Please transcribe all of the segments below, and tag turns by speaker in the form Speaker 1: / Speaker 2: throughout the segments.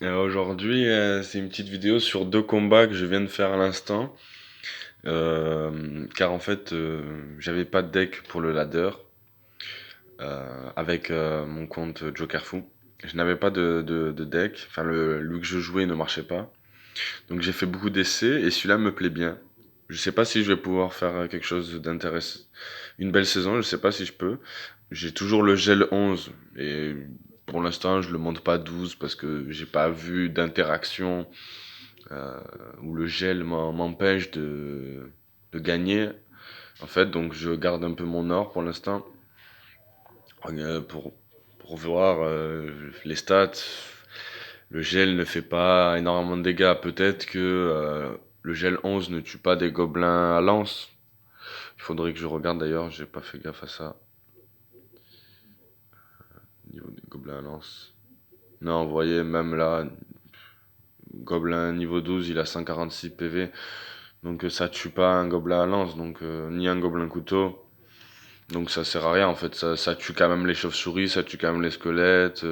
Speaker 1: Aujourd'hui, c'est une petite vidéo sur deux combats que je viens de faire à l'instant. Car en fait, j'avais pas de deck pour le ladder avec mon compte Jokerfoo. Je n'avais pas de deck, enfin lui que je jouais ne marchait pas. Donc j'ai fait beaucoup d'essais et celui-là me plaît bien. Je sais pas si je vais pouvoir faire quelque chose d'intéressant. Une belle saison, je sais pas si je peux. J'ai toujours le gel 11 et pour l'instant je le monte pas 12 parce que j'ai pas vu d'interaction euh, où le gel m'empêche de gagner en fait, donc je garde un peu mon or pour l'instant euh, pour, pour voir les stats. Le gel ne fait pas énormément de dégâts, peut-être que le gel 11 ne tue pas des gobelins à lance. Il faudrait que je regarde d'ailleurs, j'ai pas fait gaffe à ça. Niveau des gobelins à lance. Non, vous voyez, même là, gobelin niveau 12, il a 146 PV. Donc ça tue pas un gobelin à lance, donc ni un gobelin couteau. Donc ça sert à rien en fait, ça tue quand même les chauves-souris, ça tue quand même les squelettes.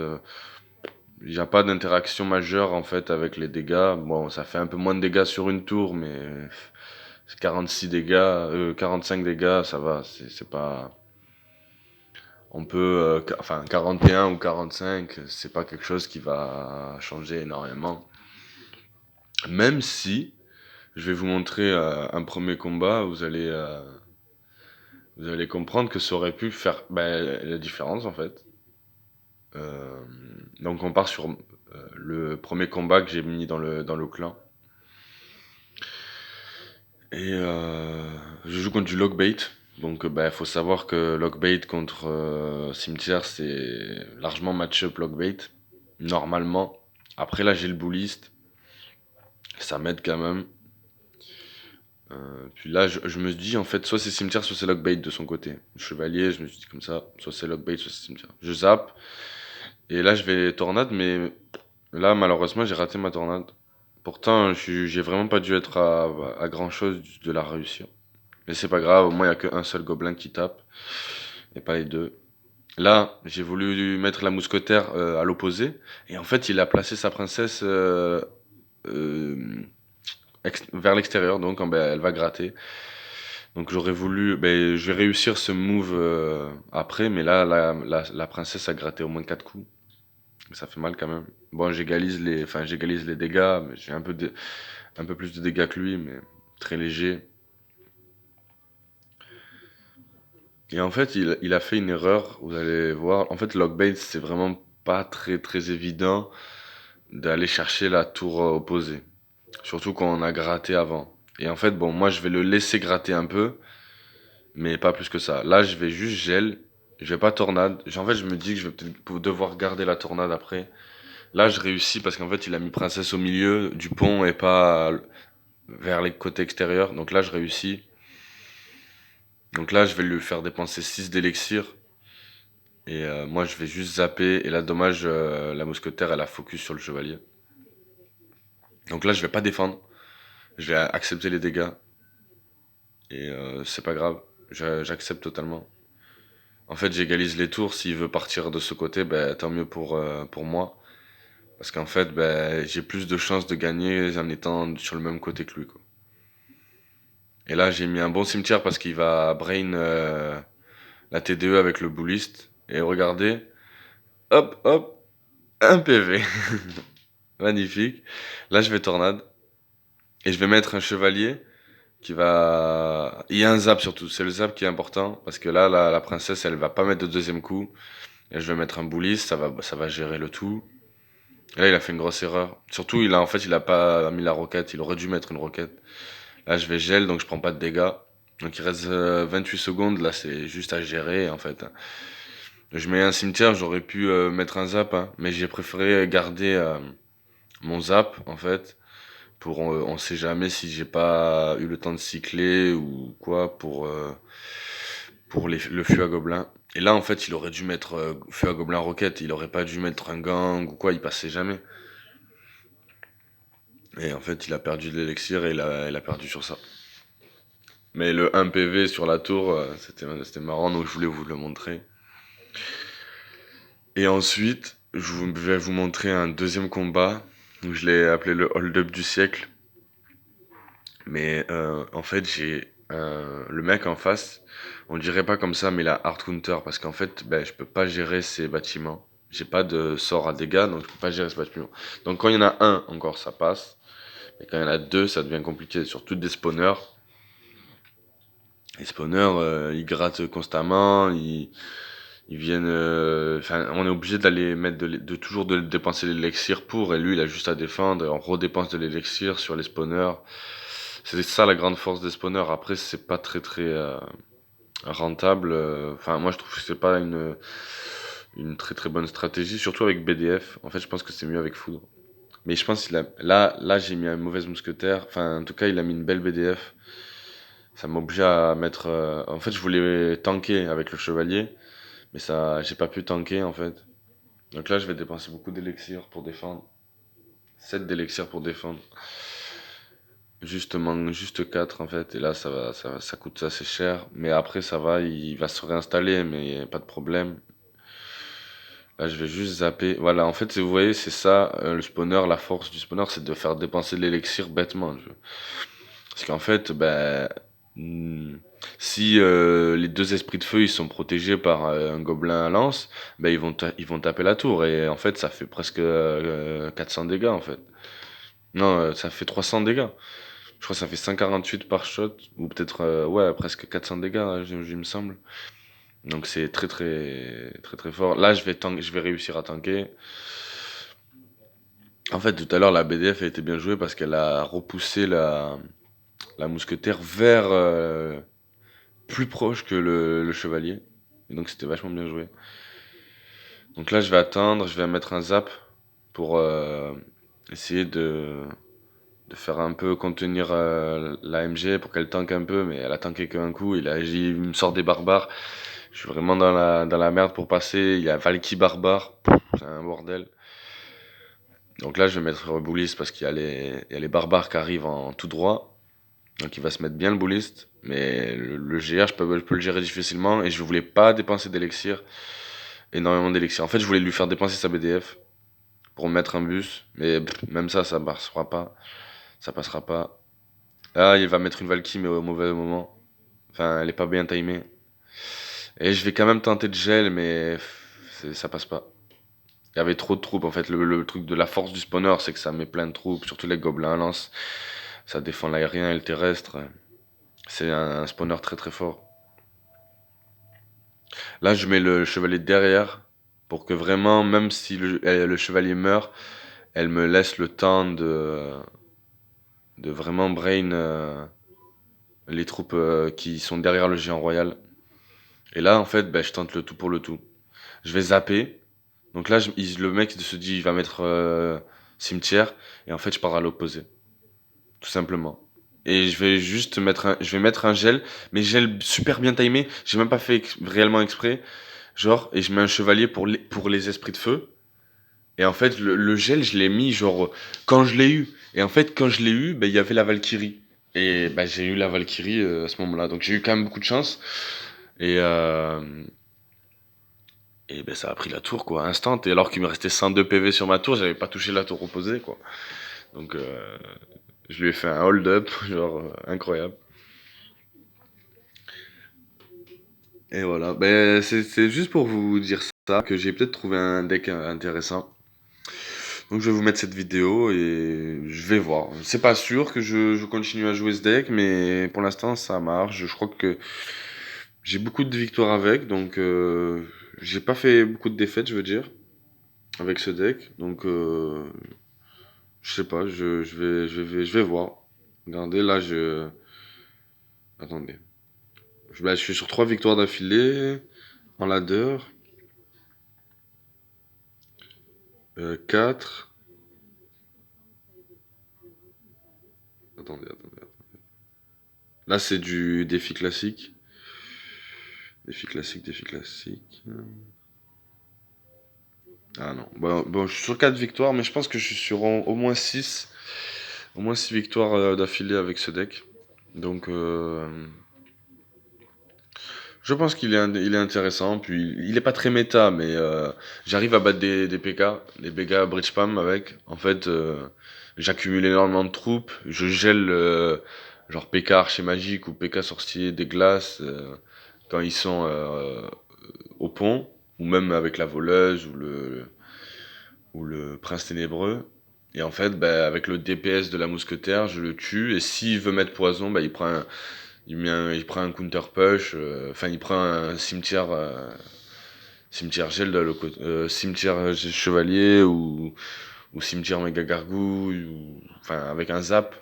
Speaker 1: Il n'y a pas d'interaction majeure en fait avec les dégâts. Bon, ça fait un peu moins de dégâts sur une tour, mais 46 dégâts, 45 dégâts, ça va, c'est pas... On peut, enfin 41 ou 45, c'est pas quelque chose qui va changer énormément. Même si, je vais vous montrer un premier combat, vous allez comprendre que ça aurait pu faire la différence en fait. Euh, donc on part sur le premier combat que j'ai mis dans le clan. Et je joue contre du Lockbait. Donc faut savoir que Lockbait contre Cimetière, c'est largement match-up Lockbait. Normalement. Après là j'ai le Bullist. Ça m'aide quand même. Puis là je me dis en fait soit c'est Cimetière soit c'est Lockbait de son côté. Chevalier, je me suis dit comme ça. Soit c'est Lockbait soit c'est Cimetière. Je zappe. Et là je vais Tornade mais là malheureusement j'ai raté ma Tornade. Pourtant j'ai vraiment pas dû être à grand chose de la réussir. Mais c'est pas grave, au moins il y a qu'un seul gobelin qui tape, et pas les deux. Là, j'ai voulu mettre la mousquetaire à l'opposé, et en fait il a placé sa princesse euh, vers l'extérieur, donc elle va gratter. Donc j'aurais voulu, je vais réussir ce move après, mais là la princesse a gratté au moins 4 coups. Ça fait mal quand même. Bon, j'égalise les dégâts, mais j'ai un peu plus de dégâts que lui, mais très léger. Et en fait, il a fait une erreur, vous allez voir. En fait, Lockbait, c'est vraiment pas très évident d'aller chercher la tour opposée. Surtout quand on a gratté avant. Et en fait, bon, moi, je vais le laisser gratter un peu, mais pas plus que ça. Là, je vais juste gel. Je vais pas tornade. En fait, je me dis que je vais peut-être devoir garder la tornade après. Là, je réussis parce qu'en fait, il a mis princesse au milieu du pont et pas vers les côtés extérieurs. Donc là, je réussis. Donc là, je vais lui faire dépenser 6 d'élixir. Et moi, je vais juste zapper. Et là, dommage, la mousquetaire, elle a focus sur le chevalier. Donc là, je vais pas défendre. Je vais accepter les dégâts. Et c'est pas grave. J'accepte totalement. En fait, j'égalise les tours. S'il veut partir de ce côté, tant mieux pour moi. Parce qu'en fait, j'ai plus de chances de gagner en étant sur le même côté que lui, quoi. Et là, j'ai mis un bon cimetière parce qu'il va brain la TDE avec le bullist. Et regardez, hop, hop, un PV. Magnifique. Là, je vais tornade. Et je vais mettre un chevalier qui va... Il y a un zap surtout. C'est le zap qui est important. Parce que là, la princesse, elle va pas mettre de deuxième coup. Et je vais mettre un bouliste. Ça va gérer le tout. Et là, il a fait une grosse erreur. Surtout, en fait, il a pas mis la roquette. Il aurait dû mettre une roquette. Là, je vais gel, donc je prends pas de dégâts. Donc il reste 28 secondes. Là, c'est juste à gérer, en fait. Je mets un cimetière. J'aurais pu mettre un zap. Hein, mais j'ai préféré garder mon zap, en fait. Pour on sait jamais si j'ai pas eu le temps de cycler ou quoi pour le feu à gobelin. Et là en fait il aurait dû mettre feu à gobelin roquette, il aurait pas dû mettre un gang ou quoi, il passait jamais. Et en fait il a perdu de l'élixir et il a perdu sur ça. Mais le 1 PV sur la tour, c'était marrant donc je voulais vous le montrer. Et ensuite je vais vous montrer un deuxième combat Donc je l'ai appelé le hold-up du siècle. Mais en fait, j'ai le mec en face, on dirait pas comme ça, mais il a hard counter parce qu'en fait, ben, je peux pas gérer ces bâtiments. J'ai pas de sort à dégâts, donc je peux pas gérer ce bâtiment. Donc quand il y en a un, encore ça passe. Et quand il y en a deux, ça devient compliqué. Surtout des spawners. Les spawners, ils grattent constamment, ils viennent. Enfin, on est obligé d'aller mettre de toujours de dépenser l'élixir pour, et lui, il a juste à défendre, et on redépense de l'élixir sur les spawners. C'est ça la grande force des spawners. Après, c'est pas très rentable. Enfin, moi, je trouve que c'est pas une très bonne stratégie, surtout avec BDF. En fait, je pense que c'est mieux avec Foudre. Mais je pense qu'il a là j'ai mis un mauvais mousquetaire. Enfin, en tout cas, il a mis une belle BDF. Ça m'oblige à mettre. En fait, je voulais tanker avec le chevalier, mais ça, j'ai pas pu tanker en fait. Donc là, je vais dépenser beaucoup d'élixir pour défendre. 7 d'élixir pour défendre. Justement, juste 4 en fait. Et là, ça coûte assez cher. Mais après, ça va, il va se réinstaller, mais pas de problème. Là, je vais juste zapper. Voilà, en fait, vous voyez, c'est ça, le spawner, la force du spawner, c'est de faire dépenser de l'élixir bêtement. Parce qu'en fait, ben, hmm, si les deux esprits de feu ils sont protégés par un gobelin à lance, ben ils vont taper la tour. Et en fait, ça fait presque 400 dégâts en fait. Non, ça fait 300 dégâts. Je crois que ça fait 148 par shot, ou peut-être, ouais, presque 400 dégâts, hein, il me semble. Donc c'est très fort. Là, je vais réussir à tanker. En fait, tout à l'heure, la BDF a été bien jouée parce qu'elle a repoussé la mousquetaire vers plus proche que le chevalier. Et donc c'était vachement bien joué. Donc là, je vais attendre, je vais mettre un zap pour essayer de faire un peu contenir la MG pour qu'elle tanque un peu, mais elle a tanké qu'un coup. Il me sort des barbares. Je suis vraiment dans la merde pour passer. Il y a Valky barbare. C'est un bordel. Donc là, je vais mettre bouliste parce il y a les barbares qui arrivent en tout droit. Donc il va se mettre bien le bouliste. Mais le GR, je peux le gérer difficilement. Et je voulais pas dépenser d'élixir. Énormément d'élixir. En fait, je voulais lui faire dépenser sa BDF pour mettre un bus. Mais même ça passera pas. Ça passera pas. Là, il va mettre une Valkyrie, mais au mauvais moment. Enfin, elle est pas bien timée. Et je vais quand même tenter de gel, mais ça passe pas. Il y avait trop de troupes. En fait, le truc de la force du spawner, c'est que ça met plein de troupes, surtout les gobelins à lance. Ça défend l'aérien et le terrestre. C'est un spawner très fort. Là, je mets le chevalier derrière pour que vraiment, même si le chevalier meurt, elle me laisse le temps de vraiment brain les troupes qui sont derrière le géant royal. Et là, en fait, ben, je tente le tout pour le tout. Je vais zapper. Donc là, le mec se dit, il va mettre cimetière. Et en fait, je pars à l'opposé. Tout simplement. Et je vais mettre un gel, mais gel super bien timé. J'ai même pas fait réellement exprès. Genre, et je mets un chevalier pour les esprits de feu. Et en fait, le gel, je l'ai mis, genre, quand je l'ai eu. Et en fait, quand je l'ai eu, ben, il y avait la Valkyrie. Et ben, j'ai eu la Valkyrie à ce moment-là. Donc j'ai eu quand même beaucoup de chance. Et, et ben, ça a pris la tour, quoi, instant. Et alors qu'il me restait 102 PV sur ma tour, j'avais pas touché la tour opposée, quoi. Donc je lui ai fait un hold-up, genre, incroyable. Et voilà. Ben, c'est juste pour vous dire ça, que j'ai peut-être trouvé un deck intéressant. Donc je vais vous mettre cette vidéo et je vais voir. C'est pas sûr que je continue à jouer ce deck, mais pour l'instant ça marche. Je crois que j'ai beaucoup de victoires avec, donc j'ai pas fait beaucoup de défaites, je veux dire, avec ce deck. Donc je sais pas, je vais voir. Regardez, là je... Attendez. Je suis sur 3 victoires d'affilée en ladder. 4. Attendez. Là c'est du défi classique. Défi classique. Ah non. Bon, je suis sur 4 victoires, mais je pense que je suis sur au moins 6. Au moins 6 victoires d'affilée avec ce deck. Donc, Je pense il est intéressant, puis il est pas très méta, mais j'arrive à battre des PK, des PK Bridge Spam avec. En fait, j'accumule énormément de troupes, je gèle genre PK Archer Magique ou PK Sorcier des Glaces quand ils sont au pont, ou même avec la voleuse ou le prince ténébreux. Et en fait, bah, avec le DPS de la mousquetaire, je le tue, et s'il veut mettre poison, bah, il prend un counter push, enfin il prend un cimetière gel de le côté, cimetière chevalier ou cimetière méga gargouille, ou, enfin avec un zap.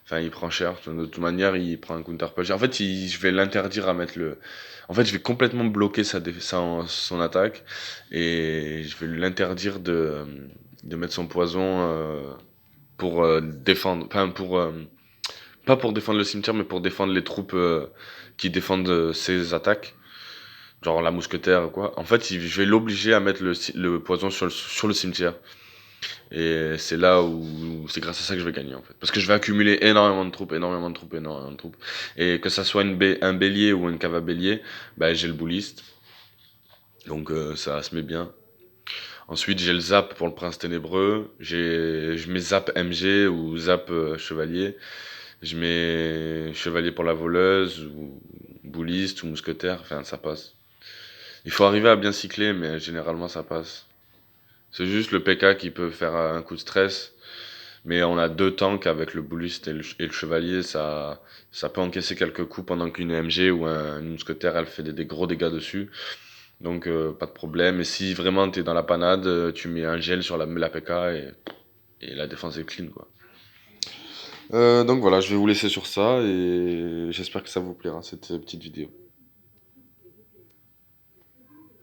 Speaker 1: Enfin, il prend cher. De toute manière, il prend un counter push. En fait, je vais l'interdire à mettre le. En fait, je vais complètement bloquer son attaque et je vais l'interdire de mettre son poison pour défendre. Enfin, pas pour défendre le cimetière, mais pour défendre les troupes qui défendent ses attaques. Genre la mousquetaire ou quoi. En fait, je vais l'obliger à mettre le poison sur le cimetière. Et c'est là où c'est grâce à ça que je vais gagner en fait. Parce que je vais accumuler énormément de troupes, énormément de troupes, énormément de troupes. Et que ça soit un bélier ou une cave à bélier, bah, j'ai le bouliste. Donc ça se met bien. Ensuite, j'ai le zap pour le prince ténébreux. Je mets zap MG ou zap chevalier. Je mets chevalier pour la voleuse ou bouliste ou mousquetaire. Enfin, ça passe. Il faut arriver à bien cycler, mais généralement ça passe. C'est juste le PK qui peut faire un coup de stress. Mais on a deux tanks avec le bouliste et le chevalier, ça peut encaisser quelques coups pendant qu'une MG ou une mousquetaire, elle fait des gros dégâts dessus. Donc pas de problème. Et si vraiment t'es dans la panade, tu mets un gel sur la PK et la défense est clean quoi. Donc voilà, je vais vous laisser sur ça et j'espère que ça vous plaira cette petite vidéo.